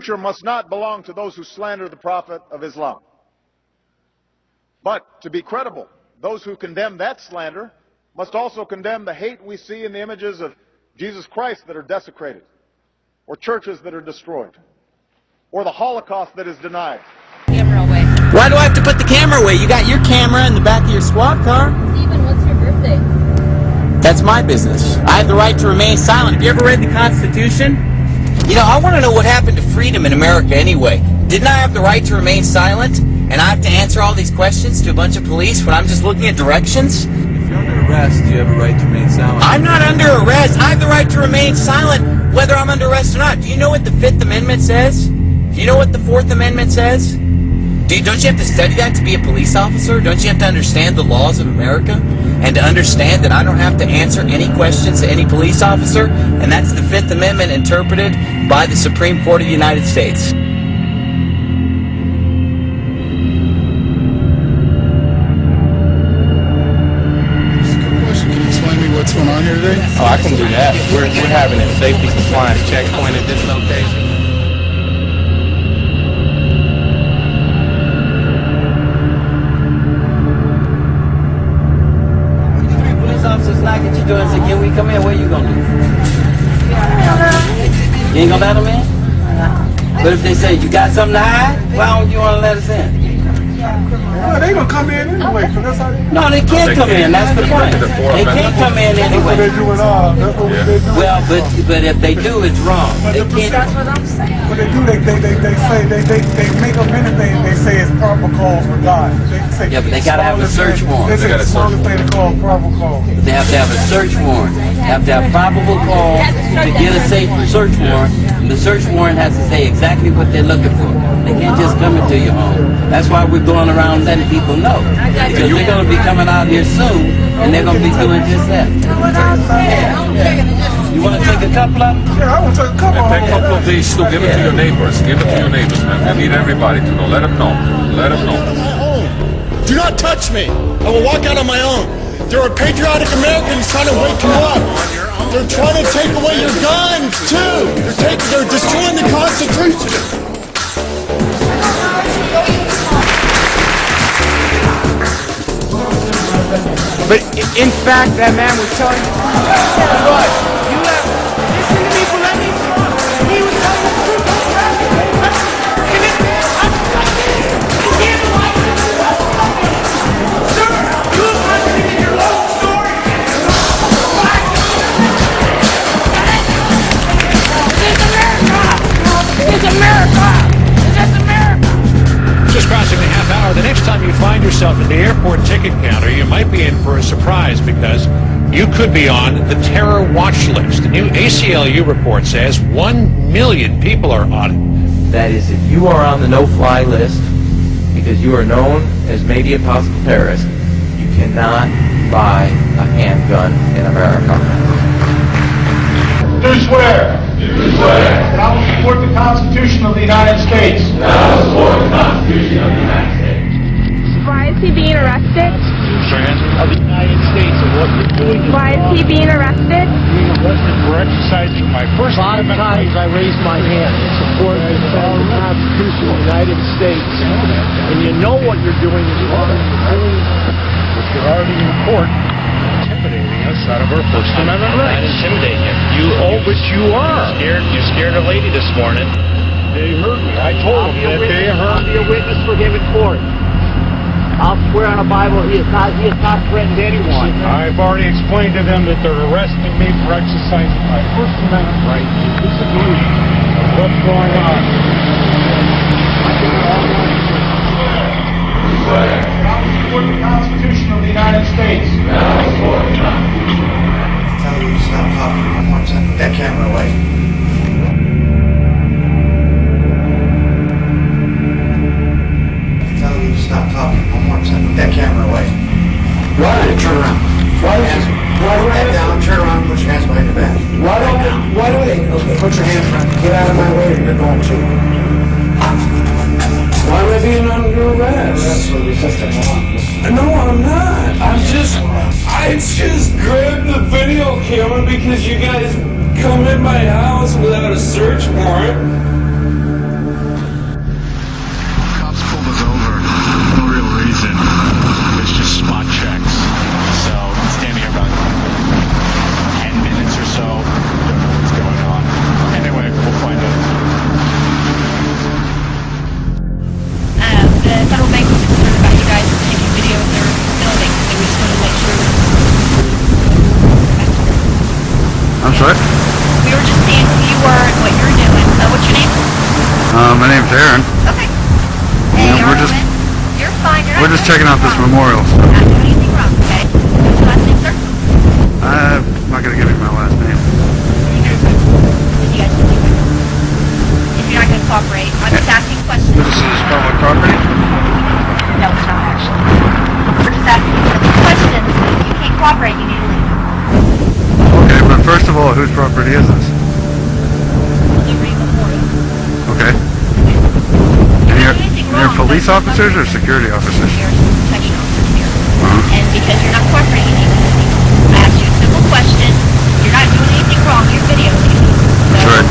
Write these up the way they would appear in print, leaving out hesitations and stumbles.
preacher must not belong to those who slander the Prophet of Islam. But to be credible, those who condemn that slander must also condemn the hate we see in the images of Jesus Christ that are desecrated, or churches that are destroyed, or the Holocaust that is denied. Camera away. Why do I have to put the camera away? You got your camera in the back of your squad car. Stephen, what's your birthday? That's my business. I have the right to remain silent. Have you ever read the Constitution? You know, I want to know what happened to freedom in America anyway. Didn't I have the right to remain silent? And I have to answer all these questions to a bunch of police when I'm just looking at directions? If you're under arrest, you have a right to remain silent. I'm not under arrest. I have the right to remain silent whether I'm under arrest or not. Do you know what the Fifth Amendment says? Do you know what the Fourth Amendment says? Don't you have to study that to be a police officer? Don't you have to understand the laws of America? And to understand that I don't have to answer any questions to any police officer? And that's the Fifth Amendment interpreted by the Supreme Court of the United States. What's going on here today? Oh, I can do that. We're having a safety compliance checkpoint at this location. Three police officers knock at your door and say, "Can we come in?" What are you gonna do? You ain't gonna let them in? But if they say, "You got something to hide," why don't you wanna let us in? Well, they gonna come in anyway, so that's how they... No, they can't come in. That's the point. They can't come in That's what they anyway. do it all. That's what they do. Well, but if they do, it's wrong. They can't. That's what I'm saying. What they do, they say, they make up anything, they say it's proper cause for God. They say, Yeah, but they gotta have a search warrant. They say the smallest thing to call proper cause. They have to have a search warrant. They have to have probable cause to get a safe search warrant. And the search warrant has to say exactly what they're looking for. They can't just come into your home. That's why we're going around letting people know. Because they're going to be coming out here soon, and they're going to be doing just that. You want to take a couple of them? Yeah, I want to take a couple of Take a couple of these to give it to your neighbors. Give it to your neighbors, man. We need everybody to know. Let them know. Let them know. Do not touch me. I will walk out on my own. There are patriotic Americans trying to wake you up. They're trying to take away your guns, too. They're destroying the Constitution. But in fact, that man was telling you what? You listen to me for let me talk. He was telling the truth. Sir, you have contradicted your own story. It's America! It's America! Just crossing the half hour. The next time you find yourself at the airport ticket counter, you might be in for a surprise because you could be on the terror watch list. The new ACLU report says 1 million people are on it. That is, if you are on the no-fly list because you are known as maybe a possible terrorist, you cannot buy a handgun in America. Do swear. That I will support the Constitution of the United States. Why is he being arrested? Of the United States and what you're doing. Why is he being arrested? Being arrested for exercising my First Amendment rights. I raised my hand in support of the Constitution of the United States. And you know what you're doing is wrong. But you're already in court intimidating us out of our First Amendment rights. Not intimidating you. But you are. You scared a lady this morning. They heard me. I told them that they heard I'll be a witness for him in court. I'll swear on the Bible he has not threatened anyone. I've already explained to them that they're arresting me for exercising my First Amendment right to disagree with what's going on. I will support the Constitution of the United States. Tell you to stop talking one more time. Put that camera away. Tell you to stop talking one more time. Put that camera away. Why don't you turn around? Why put that down, turn around, put your hands behind your back. Why do they? Okay, put your hands around. Get out of my way or you're going to. Why am I being under arrest? No, I'm not. I just grabbed the video camera because you guys come in my house without a search warrant. My name's Aaron. Okay. Hey, you're fine. We're just checking out this memorial. You're not doing anything wrong, okay? What's your last name, sir? I'm not going to give you my last name. You guys can do it. If you're not going to cooperate, I'm just asking questions. This is public property? No, it's not actually. We're just asking you simple questions. If you can't cooperate, you need to leave. Okay, but first of all, whose property is this? Liberty Memorial. Okay. And you're police officers or security officers? You're protection officers here. And because you're not cooperating, you need to leave. I asked you a simple question. You're not doing anything wrong. You're videotaping. That's right.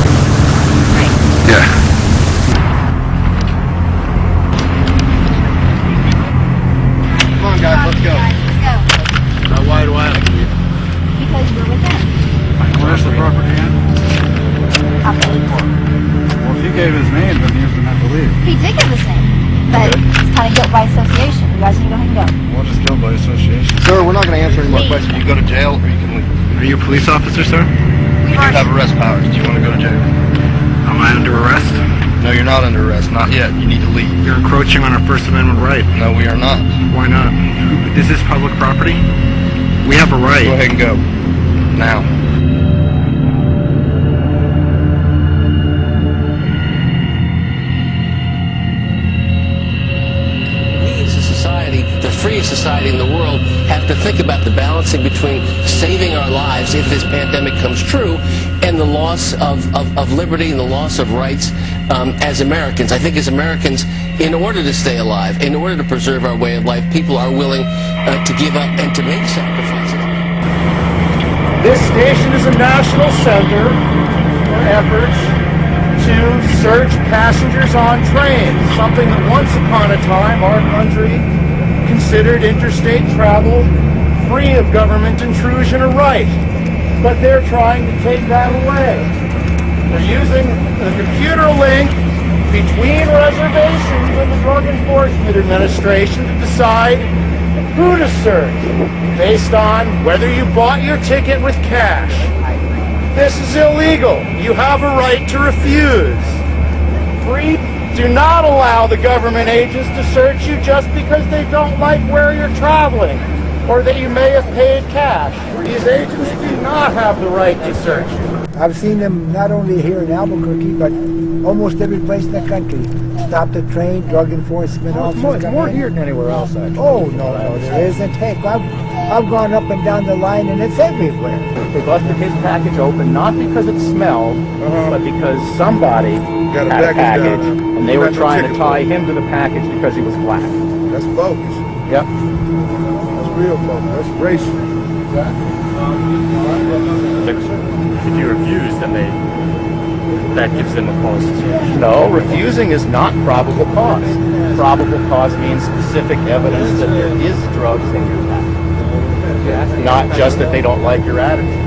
Right. Yeah. Come on, guys. Let's go. Why do I have to leave? Because we're with them. Where's the property at? Well, if he gave his name, then he doesn't have to leave. He did give his name, but it's kind of guilt by association. You guys need to go ahead and go. What is guilt by association? Sir, we're not going to answer any more questions. You go to jail or you can leave. Are you a police officer, sir? We You have arrest powers. Do you want to go to jail? Am I under arrest? No, you're not under arrest. Not yet. You need to leave. You're encroaching on our First Amendment right. No, we are not. Why not? Is this public property? We have a right. Go ahead and go. Now. We as a society, the freest society in the world, have to think about the balancing between saving our lives if this pandemic comes true and the loss of liberty and the loss of rights as Americans. I think as Americans, in order to stay alive, in order to preserve our way of life, people are willing to give up and to make sacrifices. This station is a national center for efforts to search passengers on trains, something that once upon a time our country considered interstate travel free of government intrusion a right. But they're trying to take that away. They're using a computer link between reservations and the Drug Enforcement Administration to decide who to search based on whether you bought your ticket with cash. This is illegal. You have a right to refuse. Free. Do not allow the government agents to search you just because they don't like where you're traveling or that you may have paid cash. These agents do not have the right to search you. I've seen them not only here in Albuquerque, but almost every place in the country. Stop the train, drug enforcement officers. It's more here than anywhere else, actually. Oh, no, there isn't. Heck, I've gone up and down the line, and it's everywhere. They busted his package open, not because it smelled, but because somebody had a package, and they were trying to tie him to the package because he was black. That's bogus. Yep. That's real bogus. That's racial. If you refuse, then that gives them a cause to search. No, refusing is not probable cause. Probable cause means specific evidence that there is drugs in your package. Not just that they don't like your attitude.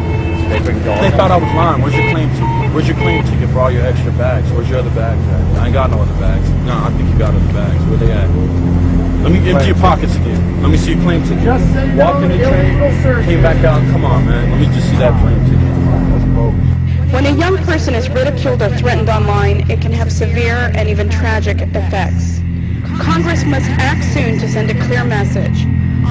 They've been going. They thought I was lying. Where's your claim ticket? Where's your claim ticket for all your extra bags? Where's your other bags at? I ain't got no other bags. No, I think you got other bags. Where they at? Let me empty your pockets again. Let me see your claim ticket. Walked in the train, came back out. Come on, man. Let me just see that claim ticket. That's bogus. When a young person is ridiculed or threatened online, it can have severe and even tragic effects. Congress must act soon to send a clear message.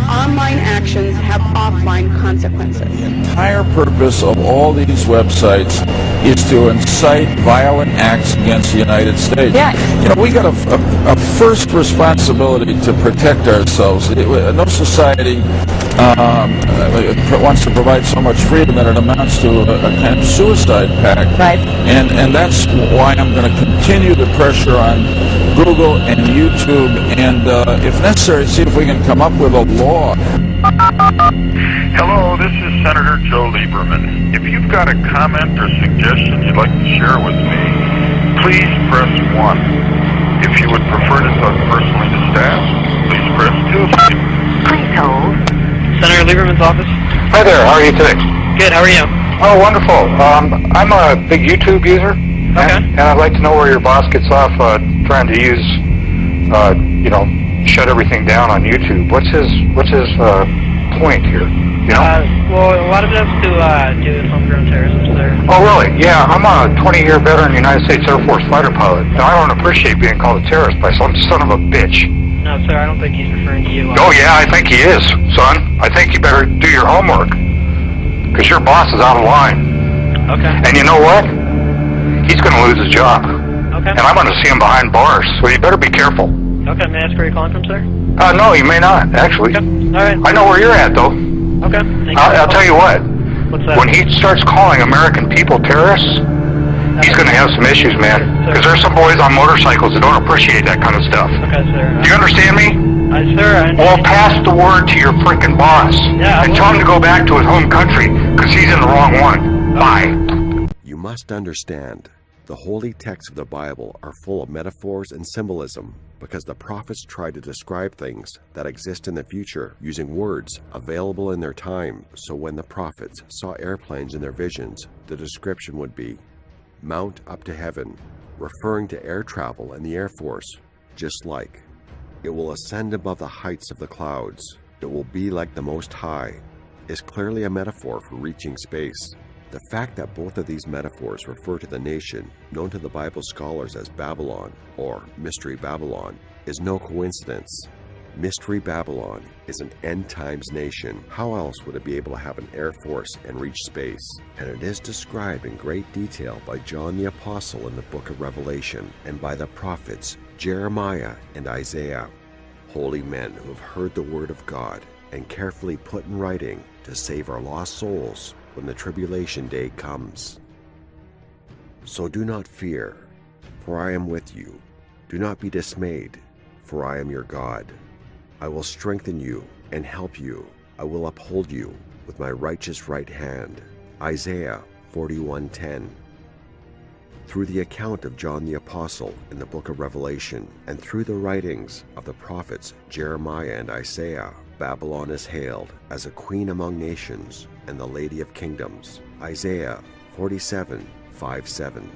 Online actions have offline consequences. The entire purpose of all these websites is to incite violent acts against the United States. Yeah. You know, we got a first responsibility to protect ourselves. No society wants to provide so much freedom that it amounts to a kind of suicide pact. Right. And that's why I'm going to continue the pressure on Google and YouTube, and if necessary, see if we can come up with a law. Hello, this is Senator Joe Lieberman. If you've got a comment or suggestion you'd like to share with me, please press 1. If you would prefer to talk personally to staff, please press 2. Please hold. Senator Lieberman's office? Hi there, how are you today? Good, how are you? Oh, wonderful. I'm a big YouTube user, and I'd like to know where your boss gets off trying to use, shut everything down on YouTube. What's his point here? You know? Well, a lot of it has to do with homegrown terrorism, sir. Oh, really? Yeah, I'm a 20-year veteran United States Air Force fighter pilot. And I don't appreciate being called a terrorist by some son of a bitch. No, sir, I don't think he's referring to you. Oh, yeah, I think he is, son. I think you better do your homework. Because your boss is out of line. Okay. And you know what? He's going to lose his job. Okay. And I'm going to see him behind bars, so you better be careful. Okay, may I ask where you're calling from, sir? No, you may not, actually. Okay. All right. I know where you're at, though. Okay. I'll tell you what. What's that? When he starts calling American people terrorists, he's going to have some issues, man. Because there's some boys on motorcycles that don't appreciate that kind of stuff. Okay, sir. Do you understand me? Sir, Well, pass the word to your freaking boss. Yeah, and tell him to go back to his home country, because he's in the wrong one. Bye. You must understand, the holy texts of the Bible are full of metaphors and symbolism because the prophets try to describe things that exist in the future using words available in their time. So when the prophets saw airplanes in their visions, the description would be, mount up to heaven, referring to air travel and the Air Force, just like, it will ascend above the heights of the clouds, it will be like the Most High, is clearly a metaphor for reaching space. The fact that both of these metaphors refer to the nation known to the Bible scholars as Babylon, or Mystery Babylon, is no coincidence. Mystery Babylon is an end-times nation. How else would it be able to have an air force and reach space? And it is described in great detail by John the Apostle in the book of Revelation, and by the prophets Jeremiah and Isaiah, holy men who have heard the word of God and carefully put in writing to save our lost souls when the tribulation day comes. So do not fear, for I am with you. Do not be dismayed, for I am your God. I will strengthen you and help you. I will uphold you with my righteous right hand. Isaiah 41:10. Through the account of John the Apostle in the book of Revelation, and through the writings of the prophets Jeremiah and Isaiah, Babylon is hailed as a queen among nations and the lady of kingdoms. Isaiah 47:5-7.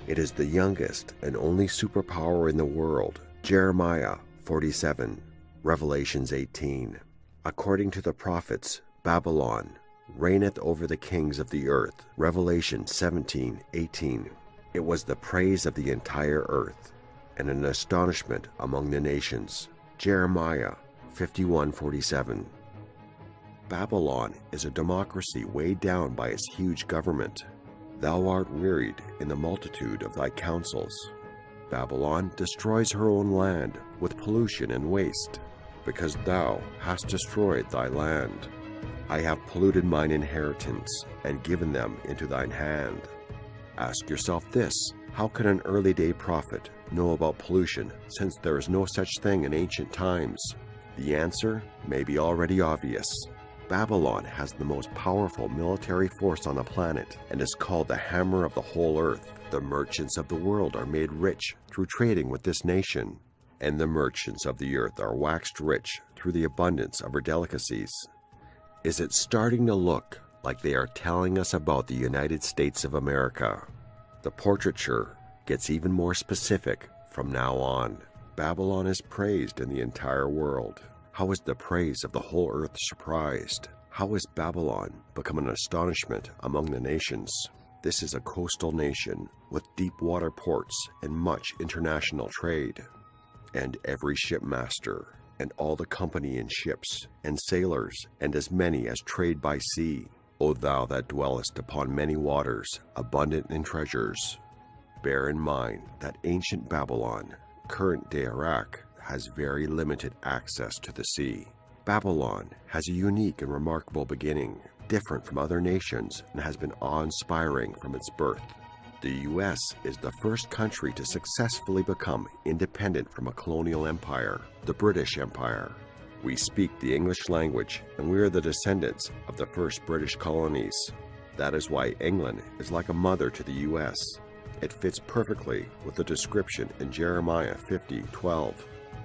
It is the youngest and only superpower in the world. Jeremiah 47, Revelations 18. According to the prophets, Babylon reigneth over the kings of the earth. Revelation 17:18. It was the praise of the entire earth and an astonishment among the nations. Jeremiah 51:47. Babylon is a democracy weighed down by its huge government. Thou art wearied in the multitude of thy counsels. Babylon destroys her own land with pollution and waste, because thou hast destroyed thy land. I have polluted mine inheritance and given them into thine hand. Ask yourself this: how can an early day prophet know about pollution, since there is no such thing in ancient times? The answer may be already obvious. Babylon has the most powerful military force on the planet and is called the hammer of the whole earth. The merchants of the world are made rich through trading with this nation, and the merchants of the earth are waxed rich through the abundance of her delicacies. Is it starting to look like they are telling us about the United States of America? The portraiture gets even more specific from now on. Babylon is praised in the entire world. How is the praise of the whole earth surprised? How has Babylon become an astonishment among the nations? This is a coastal nation with deep water ports and much international trade. And every shipmaster, and all the company in ships, and sailors, and as many as trade by sea. O thou that dwellest upon many waters, abundant in treasures. Bear in mind that ancient Babylon, current-day Iraq, has very limited access to the sea. Babylon has a unique and remarkable beginning, different from other nations, and has been awe-inspiring from its birth. The U.S. is the first country to successfully become independent from a colonial empire, the British Empire. We speak the English language, and we are the descendants of the first British colonies. That is why England is like a mother to the U.S. It fits perfectly with the description in Jeremiah 50:12.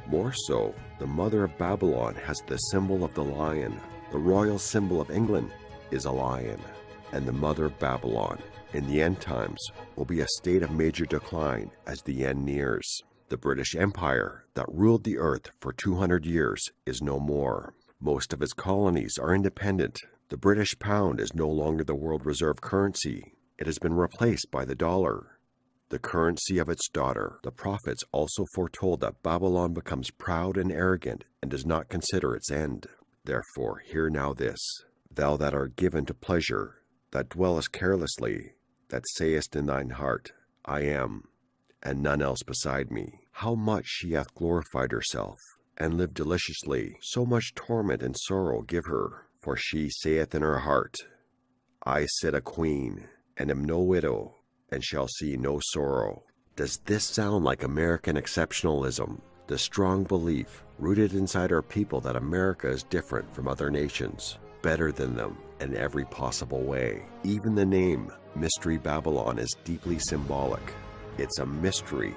More so, the mother of Babylon has the symbol of the lion. The royal symbol of England is a lion. And the mother of Babylon, in the end times, will be a state of major decline as the end nears. The British Empire that ruled the earth for 200 years is no more. Most of its colonies are independent. The British pound is no longer the world reserve currency. It has been replaced by the dollar, the currency of its daughter. The prophets also foretold that Babylon becomes proud and arrogant and does not consider its end. Therefore, hear now this, thou that art given to pleasure, that dwellest carelessly, that sayest in thine heart, I am, and none else beside me. How much she hath glorified herself, and lived deliciously. So much torment and sorrow give her, for she saith in her heart, I sit a queen, and am no widow, and shall see no sorrow. Does this sound like American exceptionalism? The strong belief rooted inside our people that America is different from other nations, better than them in every possible way. Even the name Mystery Babylon is deeply symbolic. It's a mystery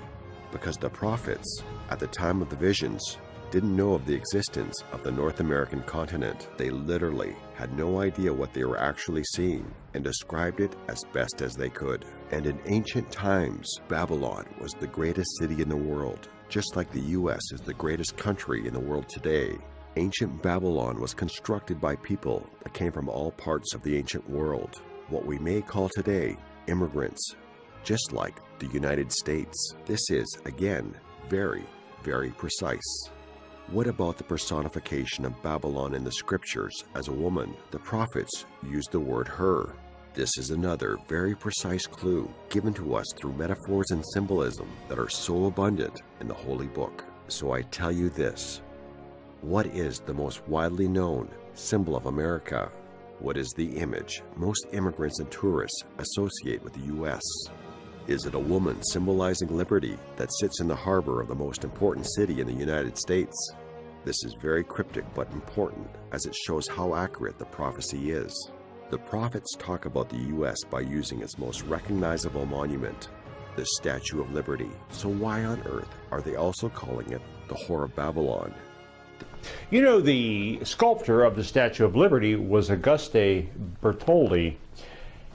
because the prophets, at the time of the visions, didn't know of the existence of the North American continent. They literally had no idea what they were actually seeing and described it as best as they could. And in ancient times, Babylon was the greatest city in the world, just like the US is the greatest country in the world today. Ancient Babylon was constructed by people that came from all parts of the ancient world, what we may call today immigrants, just like the United States. This is, again, very, very precise. What about the personification of Babylon in the scriptures as a woman? The prophets used the word her. This is another very precise clue given to us through metaphors and symbolism that are so abundant in the Holy Book. So I tell you this, what is the most widely known symbol of America? What is the image most immigrants and tourists associate with the U.S.? Is it a woman symbolizing liberty that sits in the harbor of the most important city in the United States? This is very cryptic but important, as it shows how accurate the prophecy is. The prophets talk about the U.S. by using its most recognizable monument, the Statue of Liberty. So why on earth are they also calling it the Whore of Babylon? You know, the sculptor of the Statue of Liberty was Auguste Bertoldi.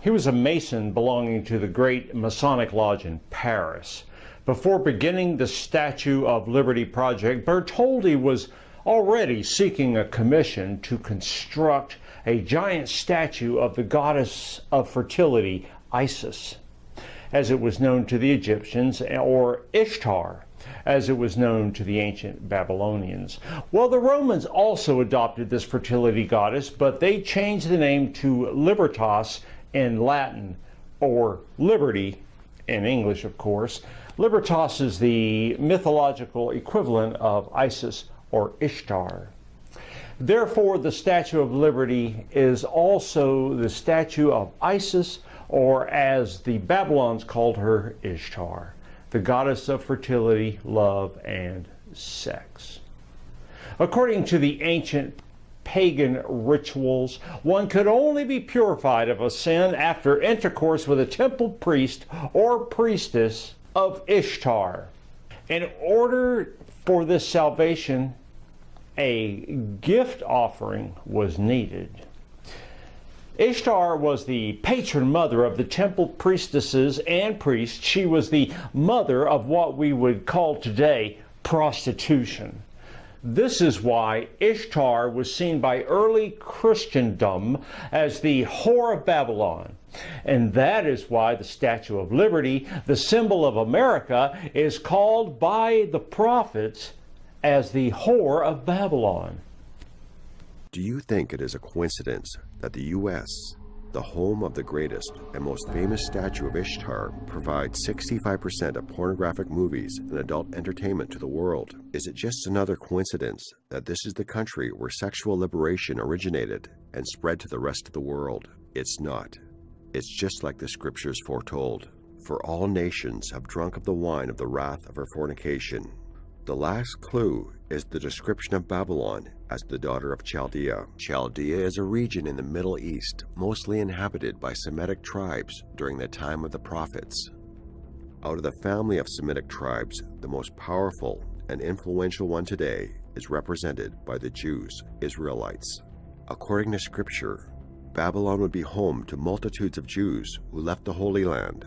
He was a Mason belonging to the Great Masonic Lodge in Paris. Before beginning the Statue of Liberty project, Bertoldi was already seeking a commission to construct a giant statue of the goddess of fertility, Isis, as it was known to the Egyptians, or Ishtar, as it was known to the ancient Babylonians. Well, the Romans also adopted this fertility goddess, but they changed the name to Libertas in Latin, or Liberty in English, of course. Libertas is the mythological equivalent of Isis or Ishtar. Therefore, the Statue of Liberty is also the statue of Isis, or as the Babylons called her, Ishtar, the goddess of fertility, love, and sex. According to the ancient pagan rituals, one could only be purified of a sin after intercourse with a temple priest or priestess of Ishtar. In order for this salvation, a gift offering was needed. Ishtar was the patron mother of the temple priestesses and priests. She was the mother of what we would call today prostitution. This is why Ishtar was seen by early Christendom as the Whore of Babylon. And that is why the Statue of Liberty, the symbol of America, is called by the prophets as the Whore of Babylon. Do you think it is a coincidence that the U.S., the home of the greatest and most famous statue of Ishtar, provides 65% of pornographic movies and adult entertainment to the world? Is it just another coincidence that this is the country where sexual liberation originated and spread to the rest of the world? It's not. It's just like the scriptures foretold. For all nations have drunk of the wine of the wrath of her fornication. The last clue is the description of Babylon as the daughter of Chaldea. Chaldea is a region in the Middle East, mostly inhabited by Semitic tribes during the time of the prophets. Out of the family of Semitic tribes, the most powerful and influential one today is represented by the Jews, Israelites. According to Scripture, Babylon would be home to multitudes of Jews who left the Holy Land.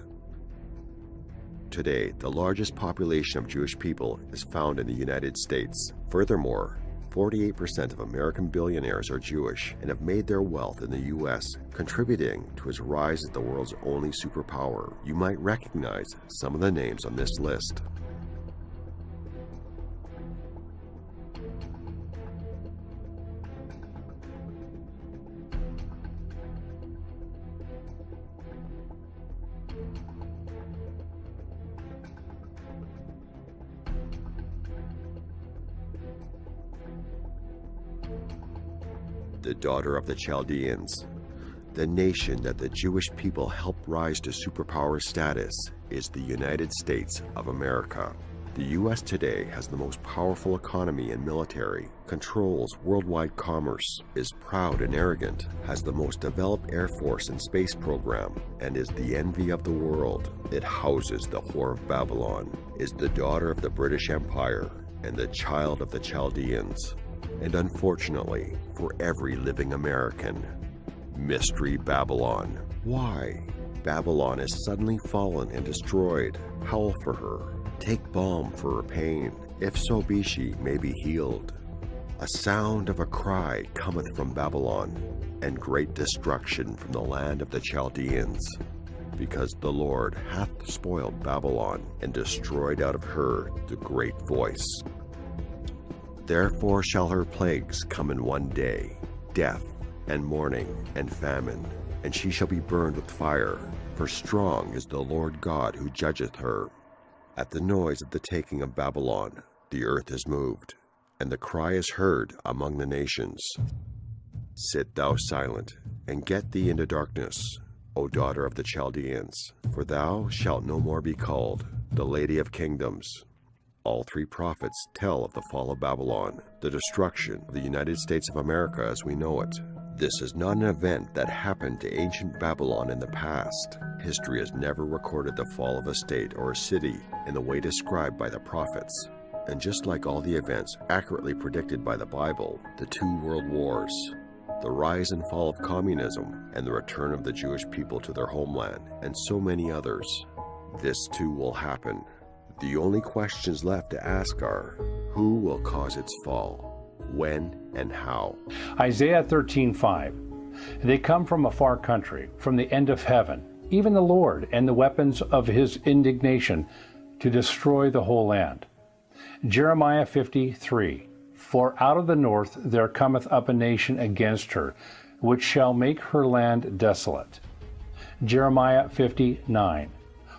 Today, the largest population of Jewish people is found in the United States. Furthermore, 48% of American billionaires are Jewish and have made their wealth in the U.S., contributing to its rise as the world's only superpower. You might recognize some of the names on this list. The daughter of the Chaldeans. The nation that the Jewish people helped rise to superpower status is the United States of America. The U.S. today has the most powerful economy and military, controls worldwide commerce, is proud and arrogant, has the most developed Air Force and space program, and is the envy of the world. It houses the Whore of Babylon, is the daughter of the British Empire, and the child of the Chaldeans. And unfortunately, for every living American, Mystery Babylon. Why? Babylon is suddenly fallen and destroyed. Howl for her. Take balm for her pain. If so be she may be healed. A sound of a cry cometh from Babylon, and great destruction from the land of the Chaldeans. Because the Lord hath spoiled Babylon, and destroyed out of her the great voice. Therefore shall her plagues come in one day, death, and mourning, and famine, and she shall be burned with fire, for strong is the Lord God who judgeth her. At the noise of the taking of Babylon, the earth is moved, and the cry is heard among the nations. Sit thou silent, and get thee into darkness, O daughter of the Chaldeans, for thou shalt no more be called the Lady of Kingdoms. All three prophets tell of the fall of Babylon, the destruction of the United States of America as we know it. This is not an event that happened to ancient Babylon in the past. History has never recorded the fall of a state or a city in the way described by the prophets. And just like all the events accurately predicted by the Bible, the 2 world wars, the rise and fall of communism, and the return of the Jewish people to their homeland, and so many others, this too will happen. The only questions left to ask are, who will cause its fall, when, and how? Isaiah 13:5. They come from a far country, from the end of heaven, even the Lord and the weapons of his indignation, to destroy the whole land. Jeremiah 50:3. For out of the north there cometh up a nation against her, which shall make her land desolate. Jeremiah 50:9.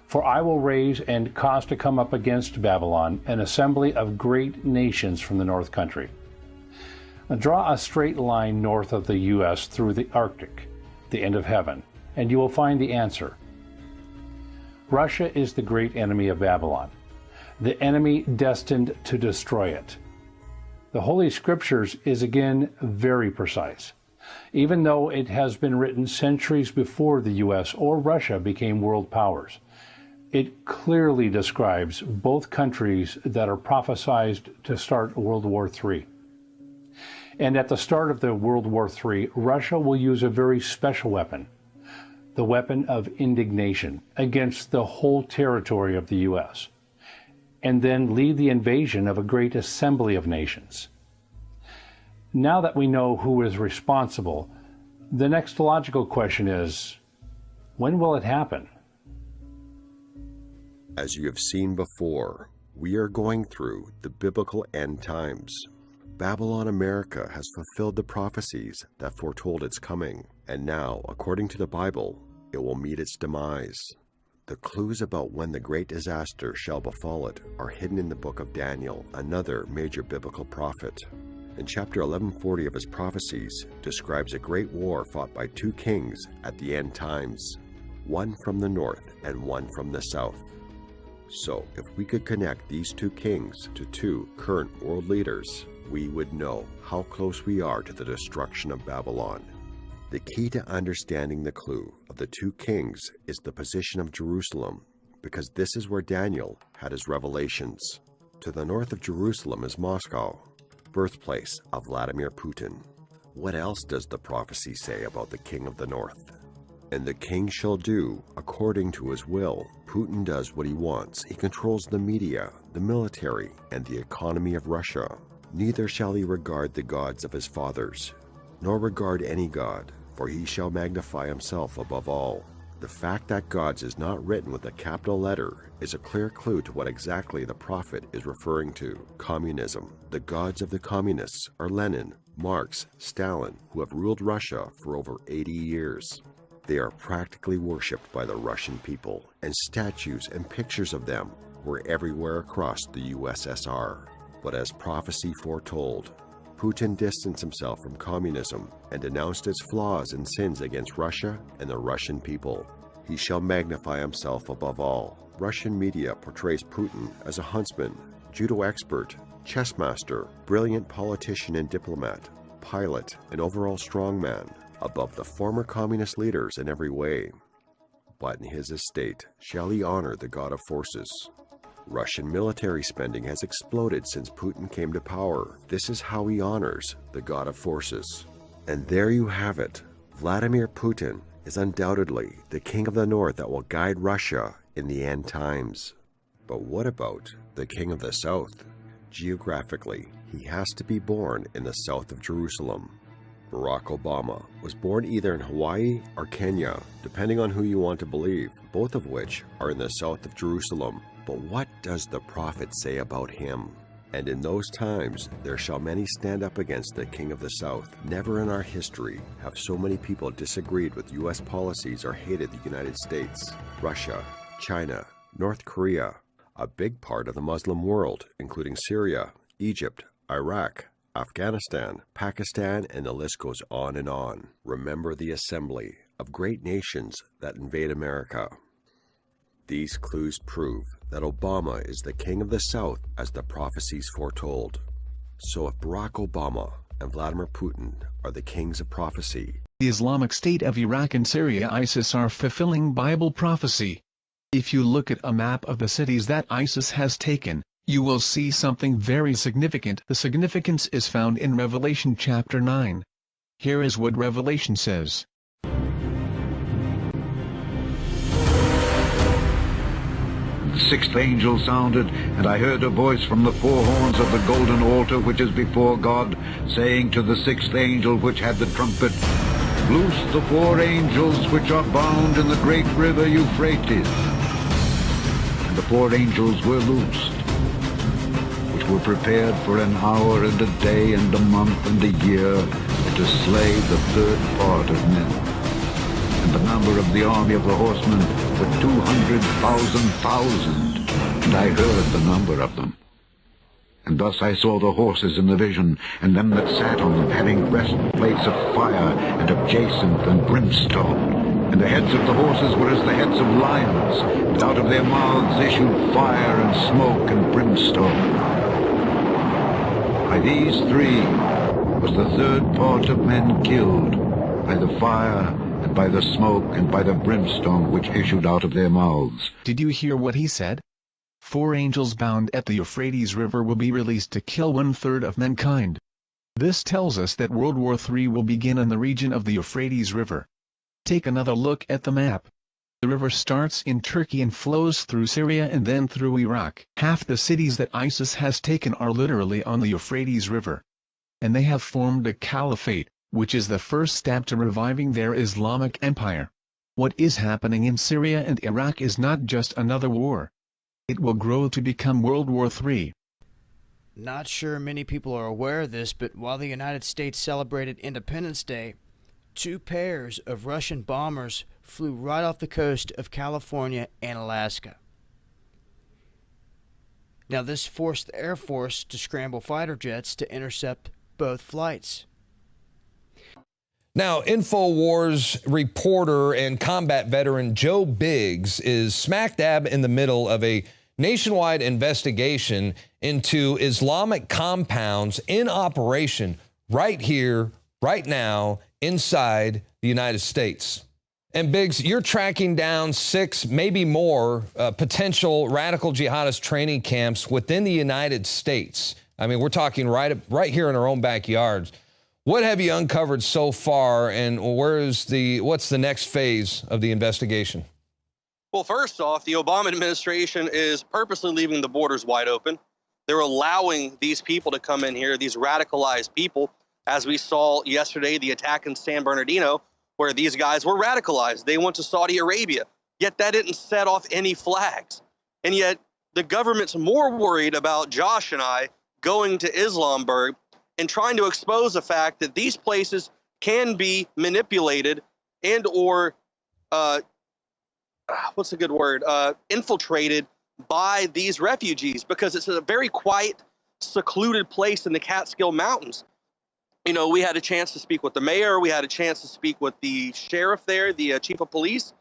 For I will raise and cause to come up against Babylon an assembly of great nations from the north country. Now draw a straight line north of the U.S. through the Arctic, the end of heaven, and you will find the answer. Russia is the great enemy of Babylon, the enemy destined to destroy it. The Holy Scriptures is again very precise. Even though it has been written centuries before the U.S. or Russia became world powers, it clearly describes both countries that are prophesied to start World War III. And at the start of the World War III, Russia will use a very special weapon, the weapon of indignation, against the whole territory of the U.S., and then lead the invasion of a great assembly of nations. Now that we know who is responsible, the next logical question is, when will it happen? As you have seen before, we are going through the biblical end times. Babylon America has fulfilled the prophecies that foretold its coming, and now, according to the Bible, it will meet its demise. The clues about when the great disaster shall befall it are hidden in the book of Daniel, another major biblical prophet. In chapter 1140 of his prophecies describes a great war fought by 2 kings at the end times, one from the north and one from the south. So, if we could connect these 2 kings to 2 current world leaders, we would know how close we are to the destruction of Babylon. The key to understanding the clue of the 2 kings is the position of Jerusalem, because this is where Daniel had his revelations. To the north of Jerusalem is Moscow, birthplace of Vladimir Putin. What else does the prophecy say about the king of the north? And the king shall do according to his will. Putin does what he wants. He controls the media, the military, and the economy of Russia. Neither shall he regard the gods of his fathers, nor regard any god, for he shall magnify himself above all. The fact that gods is not written with a capital letter is a clear clue to what exactly the prophet is referring to: communism. The gods of the communists are Lenin, Marx, Stalin, who have ruled Russia for over 80 years. They are practically worshipped by the Russian people, and statues and pictures of them were everywhere across the USSR. But as prophecy foretold, Putin distanced himself from communism and denounced its flaws and sins against Russia and the Russian people. He shall magnify himself above all. Russian media portrays Putin as a huntsman, judo expert, chess master, brilliant politician and diplomat, pilot, and overall strongman, above the former communist leaders in every way. But in his estate shall he honor the God of forces. Russian military spending has exploded since Putin came to power. This is how he honors the God of forces. And there you have it. Vladimir Putin is undoubtedly the king of the north that will guide Russia in the end times. But what about the king of the south? Geographically, he has to be born in the south of Jerusalem. Barack Obama was born either in Hawaii or Kenya, depending on who you want to believe, both of which are in the south of Jerusalem. But what does the prophet say about him? And in those times there shall many stand up against the king of the south. Never in our history have so many people disagreed with U.S. policies or hated the United States, Russia, China, North Korea, a big part of the Muslim world, including Syria, Egypt, Iraq, Afghanistan, Pakistan, and the list goes on and on. Remember the assembly of great nations that invade America. These clues prove that Obama is the king of the South as the prophecies foretold. So if Barack Obama and Vladimir Putin are the kings of prophecy, the Islamic State of Iraq and Syria, ISIS, are fulfilling Bible prophecy. If you look at a map of the cities that ISIS has taken, you will see something very significant. The significance is found in Revelation chapter 9. Here is what Revelation says. The sixth angel sounded, and I heard a voice from the four horns of the golden altar which is before God, saying to the sixth angel which had the trumpet, Loose the four angels which are bound in the great river Euphrates. And the four angels were loosed, which were prepared for an hour and a day and a month and a year, and to slay the third part of men. And the number of the army of the horsemen were 200,000,000, and I heard the number of them. And thus I saw the horses in the vision, and them that sat on them, having breastplates of fire, and of jacinth and brimstone. And the heads of the horses were as the heads of lions, and out of their mouths issued fire and smoke and brimstone. By these three was the third part of men killed, by the fire, and by the smoke, and by the brimstone which issued out of their mouths. Did you hear what he said? 4 angels bound at the Euphrates River will be released to kill 1/3 of mankind. This tells us that World War III will begin in the region of the Euphrates River. Take another look at the map. The river starts in Turkey and flows through Syria and then through Iraq. Half the cities that ISIS has taken are literally on the Euphrates River. And they have formed a caliphate, which is the first step to reviving their Islamic empire. What is happening in Syria and Iraq is not just another war. It will grow to become World War III. Not sure many people are aware of this, but while the United States celebrated Independence Day, 2 pairs of Russian bombers flew right off the coast of California and Alaska. Now this forced the Air Force to scramble fighter jets to intercept both flights. Now, InfoWars reporter and combat veteran Joe Biggs is smack dab in the middle of a nationwide investigation into Islamic compounds in operation right here, right now, inside the United States. And Biggs, you're tracking down 6, maybe more, potential radical jihadist training camps within the United States. I mean, we're talking right here in our own backyards. What have you uncovered so far, and what's the next phase of the investigation? Well, first off, the Obama administration is purposely leaving the borders wide open. They're allowing these people to come in here, these radicalized people, as we saw yesterday, the attack in San Bernardino, where these guys were radicalized. They went to Saudi Arabia, yet that didn't set off any flags. And yet the government's more worried about Josh and I going to Islamberg and trying to expose the fact that these places can be manipulated and or, what's a good word, infiltrated by these refugees, because it's a very quiet, secluded place in the Catskill Mountains. You know, we had a chance to speak with the mayor. We had a chance to speak with the sheriff there, the chief of police.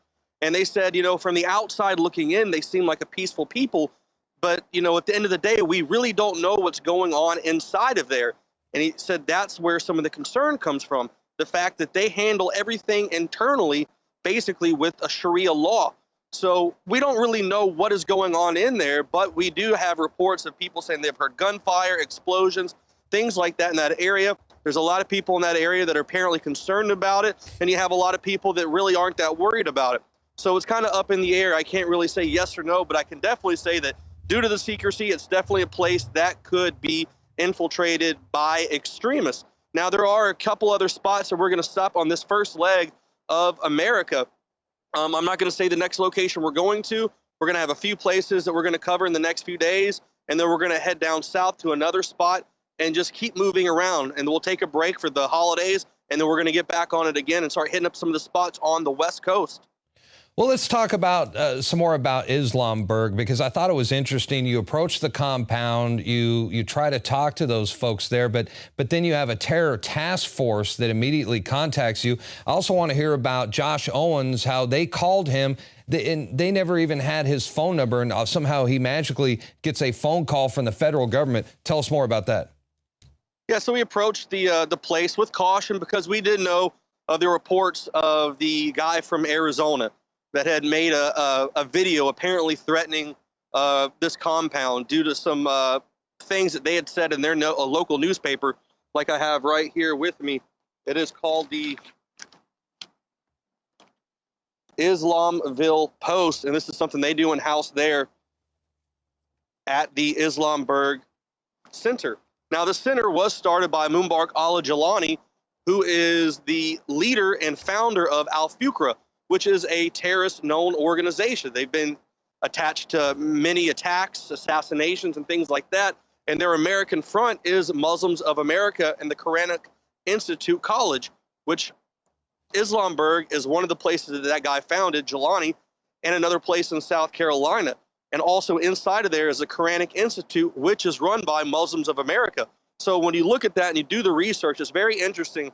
And they said, you know, from the outside looking in, they seem like a peaceful people. But, you know, at the end of the day, we really don't know what's going on inside of there. And he said that's where some of the concern comes from. The fact that they handle everything internally, basically with a Sharia law. So we don't really know what is going on in there, but we do have reports of people saying they've heard gunfire, explosions, things like that in that area. There's a lot of people in that area that are apparently concerned about it, and you have a lot of people that really aren't that worried about it. So it's kind of up in the air. I can't really say yes or no, but I can definitely say that due to the secrecy, it's definitely a place that could be infiltrated by extremists. Now, there are a couple other spots that we're going to stop on this first leg of America. I'm not going to say the next location we're going to. We're going to have a few places that we're going to cover in the next few days, and then we're going to head down south to another spot and just keep moving around. And we'll take a break for the holidays, and then we're going to get back on it again and start hitting up some of the spots on the West Coast. Well, let's talk about some more about Islamberg, because I thought it was interesting. You approach the compound, you try to talk to those folks there, but then you have a terror task force that immediately contacts you. I also want to hear about Josh Owens, how they called him. They never even had his phone number, and somehow he magically gets a phone call from the federal government. Tell us more about that. Yeah, so we approached the place with caution because we did know of the reports of the guy from Arizona that had made a video apparently threatening this compound due to some things that they had said in their a local newspaper, like I have right here with me. It is called the Islamville Post, and this is something they do in-house there at the Islamberg Center. Now, the center was started by Mubarak al-Jalani, who is the leader and founder of Al-Fuqra, which is a terrorist-known organization. They've been attached to many attacks, assassinations, and things like that. And their American front is Muslims of America and the Quranic Institute College, which Islamberg is one of the places that guy founded, Jalani, and another place in South Carolina. And also inside of there is the Quranic Institute, which is run by Muslims of America. So when you look at that and you do the research, it's very interesting.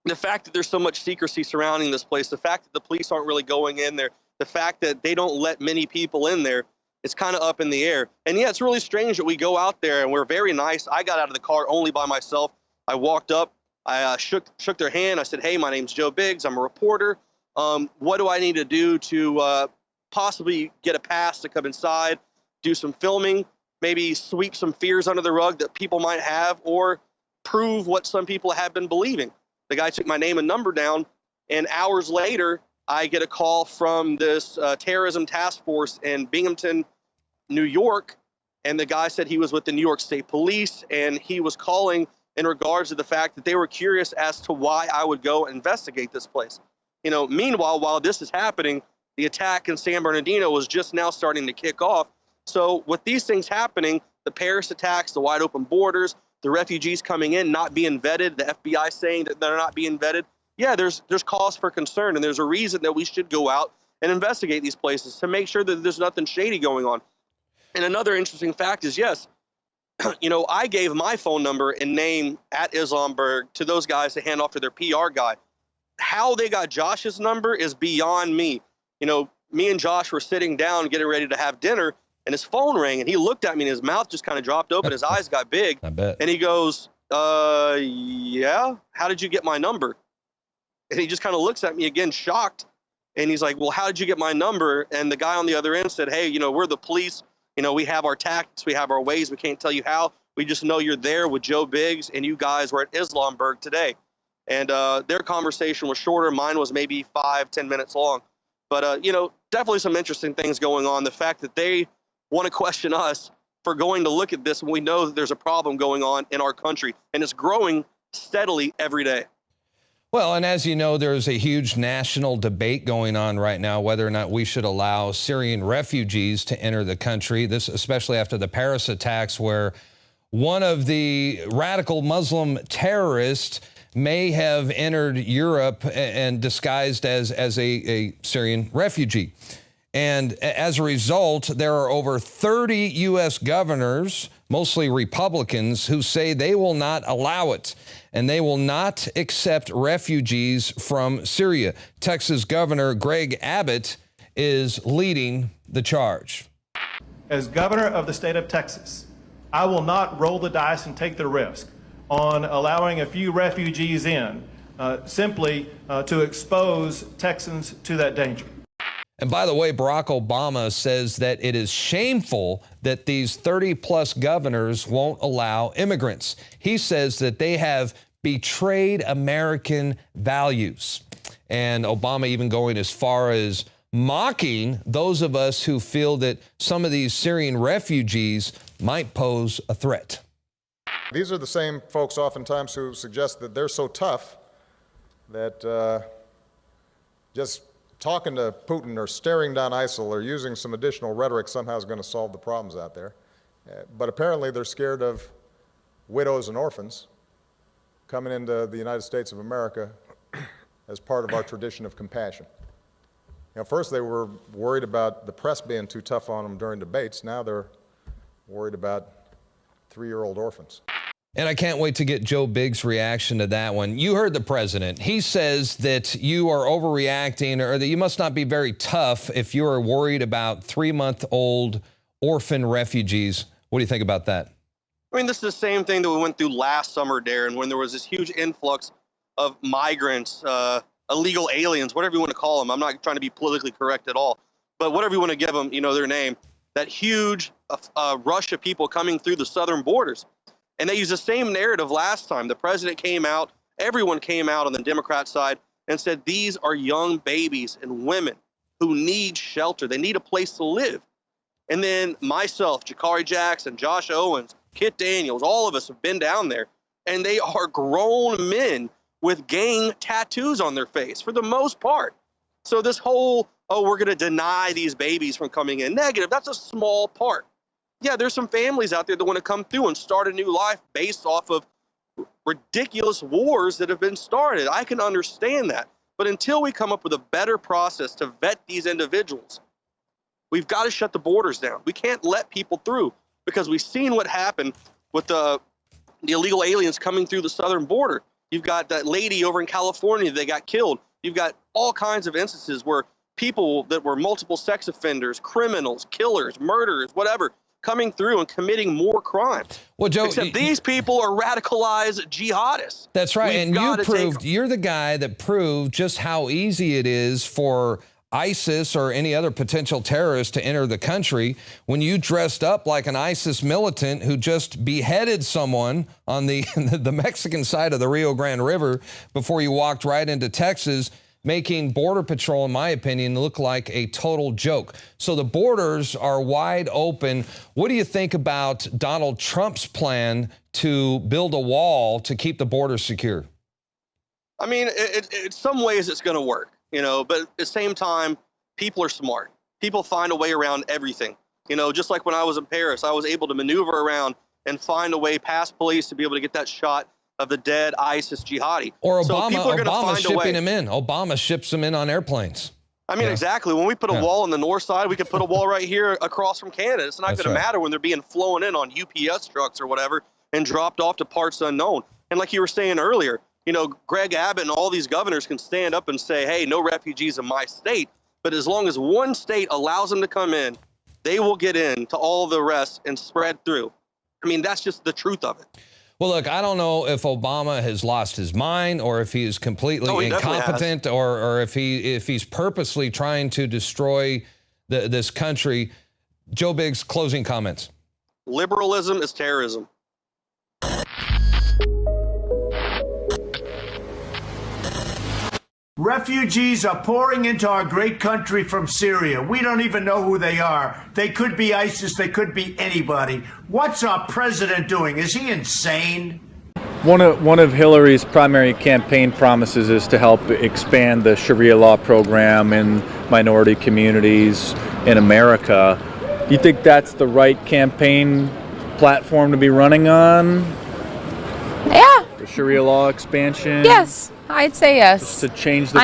The fact that there's so much secrecy surrounding this place, the fact that the police aren't really going in there, the fact that they don't let many people in there, it's kind of up in the air. And yeah, it's really strange that we go out there and we're very nice. I got out of the car only by myself. I walked up, I shook their hand. I said, hey, my name's Joe Biggs. I'm a reporter. What do I need to do to possibly get a pass to come inside, do some filming, maybe sweep some fears under the rug that people might have, or prove what some people have been believing? The guy took my name and number down, and hours later, I get a call from this terrorism task force in Binghamton, New York, and the guy said he was with the New York State Police, and he was calling in regards to the fact that they were curious as to why I would go investigate this place. You know, meanwhile, while this is happening, the attack in San Bernardino was just now starting to kick off. So with these things happening, the Paris attacks, the wide open borders, the refugees coming in, not being vetted, the FBI saying that they're not being vetted, yeah, there's cause for concern, and there's a reason that we should go out and investigate these places to make sure that there's nothing shady going on. And another interesting fact is, yes, you know, I gave my phone number and name at Islamberg to those guys to hand off to their PR guy. How they got Josh's number is beyond me. You know, me and Josh were sitting down getting ready to have dinner, and his phone rang, and he looked at me, and his mouth just kind of dropped open. His eyes got big. I bet. And he goes, yeah, how did you get my number? And he just kind of looks at me again, shocked. And he's like, well, how did you get my number? And the guy on the other end said, hey, you know, we're the police. You know, we have our tactics, we have our ways. We can't tell you how. We just know you're there with Joe Biggs, and you guys were at Islamberg today. And their conversation was shorter. Mine was maybe 5-10 minutes long. But, you know, definitely some interesting things going on. The fact that they want to question us for going to look at this when we know that there's a problem going on in our country, and it's growing steadily every day. Well, and as you know, there's a huge national debate going on right now whether or not we should allow Syrian refugees to enter the country. This especially after the Paris attacks, where one of the radical Muslim terrorists may have entered Europe and disguised as a Syrian refugee. And as a result, there are over 30 U.S. governors, mostly Republicans, who say they will not allow it and they will not accept refugees from Syria. Texas Governor Greg Abbott is leading the charge. As governor of the state of Texas, I will not roll the dice and take the risk on allowing a few refugees in simply to expose Texans to that danger. And by the way, Barack Obama says that it is shameful that these 30-plus governors won't allow immigrants. He says that they have betrayed American values. And Obama even going as far as mocking those of us who feel that some of these Syrian refugees might pose a threat. These are the same folks oftentimes who suggest that they're so tough that just talking to Putin or staring down ISIL or using some additional rhetoric somehow is going to solve the problems out there. But apparently they're scared of widows and orphans coming into the United States of America as part of our tradition of compassion. You know, first they were worried about the press being too tough on them during debates. Now they're worried about 3-year-old orphans. And I can't wait to get Joe Biggs' reaction to that one. You heard the president. He says that you are overreacting, or that you must not be very tough if you are worried about 3-month-old orphan refugees. What do you think about that? I mean, this is the same thing that we went through last summer, Darren, when there was this huge influx of migrants, illegal aliens, whatever you want to call them. I'm not trying to be politically correct at all, but whatever you want to give them, you know, their name. That huge rush of people coming through the southern borders. And they used the same narrative last time. The president came out, everyone came out on the Democrat side and said these are young babies and women who need shelter. They need a place to live. And then myself, Jakari Jackson, Josh Owens, Kit Daniels, all of us have been down there, and they are grown men with gang tattoos on their face for the most part. So this whole, oh, we're going to deny these babies from coming in, negative, that's a small part. Yeah, there's some families out there that want to come through and start a new life based off of ridiculous wars that have been started. I can understand that. But until we come up with a better process to vet these individuals, we've got to shut the borders down. We can't let people through because we've seen what happened with the illegal aliens coming through the southern border. You've got that lady over in California that got killed. You've got all kinds of instances where people that were multiple sex offenders, criminals, killers, murderers, whatever, coming through and committing more crimes. Well, Joe, except these people are radicalized jihadists. That's right. And you're the guy that proved just how easy it is for ISIS or any other potential terrorist to enter the country when you dressed up like an ISIS militant who just beheaded someone on the Mexican side of the Rio Grande River before you walked right into Texas, making Border Patrol, in my opinion, look like a total joke. So the borders are wide open. What do you think about Donald Trump's plan to build a wall to keep the border secure? I mean, in some ways it's going to work, you know, but at the same time, people are smart. People find a way around everything. You know, just like when I was in Paris, I was able to maneuver around and find a way past police to be able to get that shot of the dead ISIS jihadi. Or so Obama shipping him in. Obama ships them in on airplanes. I mean, exactly. When we put a wall on the north side, we could put a wall right here across from Canada. It's not going to matter when they're being flown in on UPS trucks or whatever and dropped off to parts unknown. And like you were saying earlier, you know, Greg Abbott and all these governors can stand up and say, hey, no refugees in my state. But as long as one state allows them to come in, they will get in to all the rest and spread through. I mean, that's just the truth of it. Well, look, I don't know if Obama has lost his mind or if he is completely incompetent or if he's purposely trying to destroy this country. Joe Biggs, closing comments. Liberalism is terrorism. Refugees are pouring into our great country from Syria. We don't even know who they are. They could be ISIS, they could be anybody. What's our president doing? Is he insane? One of Hillary's primary campaign promises is to help expand the Sharia law program in minority communities in America. Do you think that's the right campaign platform to be running on? Yeah. The Sharia law expansion? Yes, I'd say yes. Just to change the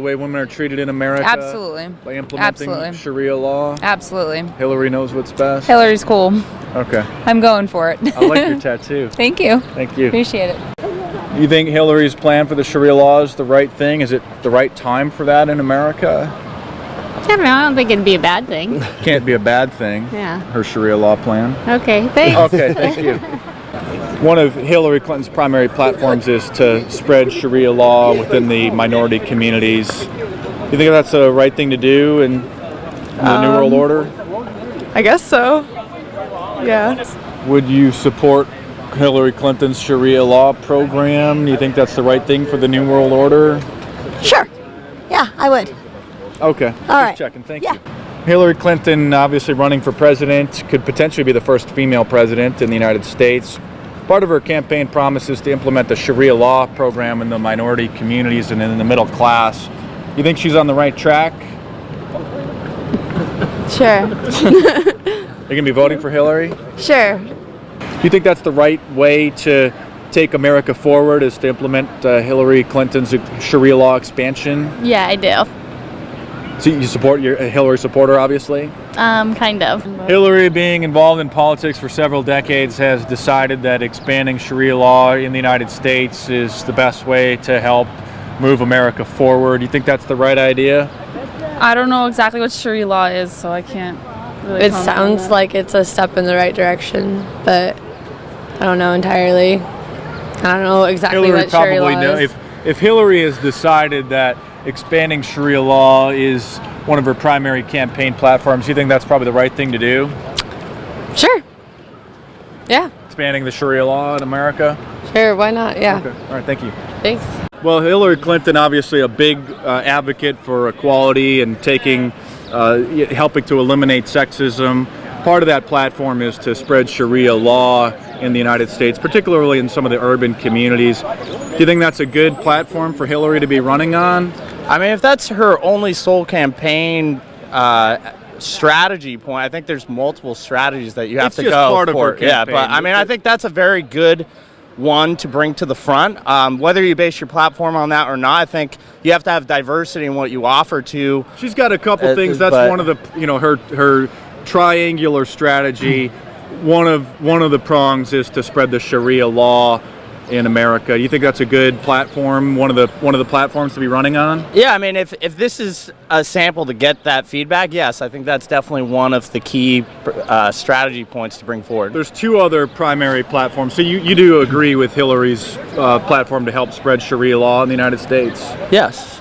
way women are treated in America. Absolutely. By implementing Absolutely. Sharia law. Absolutely. Hillary knows what's best. Hillary's cool. Okay. I'm going for it. I like your tattoo. Thank you. Thank you. Appreciate it. You think Hillary's plan for the Sharia law is the right thing? Is it the right time for that in America? I don't know. I don't think it'd be a bad thing. Can't be a bad thing. Yeah. Her Sharia law plan. Okay, thanks. Okay, thank you. One of Hillary Clinton's primary platforms is to spread Sharia law within the minority communities. You think that's the right thing to do in the New World Order? I guess so. Yeah. Would you support Hillary Clinton's Sharia law program? Do you think that's the right thing for the New World Order? Sure. Yeah, I would. Okay. All right. Checking. Thank you. Hillary Clinton, obviously running for president, could potentially be the first female president in the United States. Part of her campaign promise is to implement the Sharia law program in the minority communities and in the middle class. You think she's on the right track? Sure. You're going to be voting for Hillary? Sure. Do you think that's the right way to take America forward, is to implement Hillary Clinton's Sharia law expansion? Yeah, I do. So you support, you're a Hillary supporter, obviously? Kind of. Hillary, being involved in politics for several decades, has decided that expanding Sharia law in the United States is the best way to help move America forward. Do you think that's the right idea? I don't know exactly what Sharia law is, so I can't really It comment on sounds that. like it's a step in the right direction, but I don't know entirely. I don't know exactly Hillary what Sharia probably law knows. is. If Hillary has decided that expanding Sharia law is one of her primary campaign platforms, do you think that's probably the right thing to do? Sure. Yeah. Expanding the Sharia law in America? Sure, why not? Yeah. Okay. All right, thank you. Thanks. Well, Hillary Clinton, obviously a big advocate for equality and helping to eliminate sexism. Part of that platform is to spread Sharia law in the United States, particularly in some of the urban communities. Do you think that's a good platform for Hillary to be running on? I mean, if that's her only sole campaign strategy point, I think there's multiple strategies that you have It's to just go part of for. her Yeah, campaign. but I mean, I think that's a very good one to bring to the front. Whether you base your platform on that or not, I think you have to have diversity in what you offer to. She's got a couple things. That's one of the, her triangular strategy. One of the prongs is to spread the Sharia law in America. Do you think that's a good platform? One of the platforms to be running on? Yeah, I mean, if this is a sample to get that feedback, yes, I think that's definitely one of the key strategy points to bring forward. There's two other primary platforms. So you do agree with Hillary's platform to help spread Sharia law in the United States? Yes.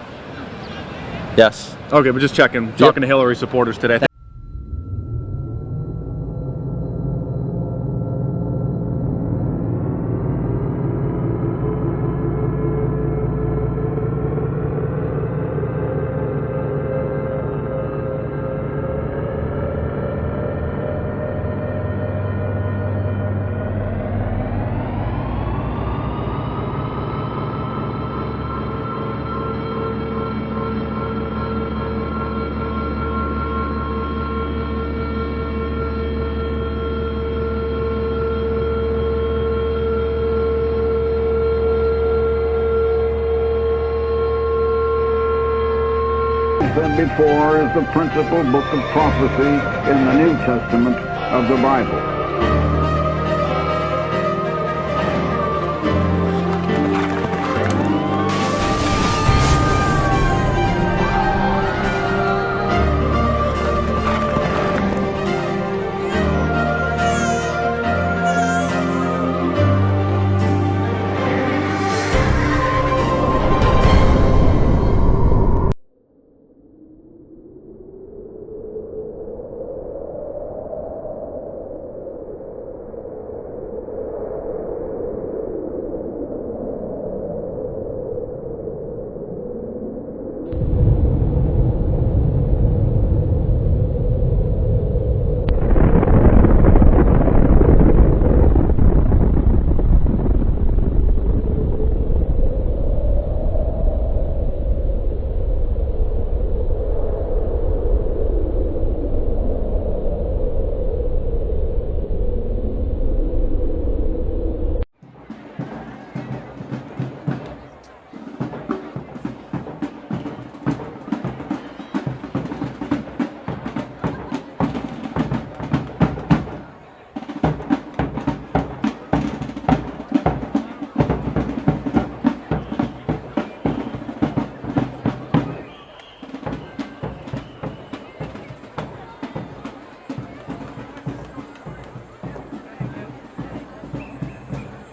Yes. Okay, but just checking. Talking to Hillary supporters today. Before is the principal book of prophecy in the New Testament of the Bible.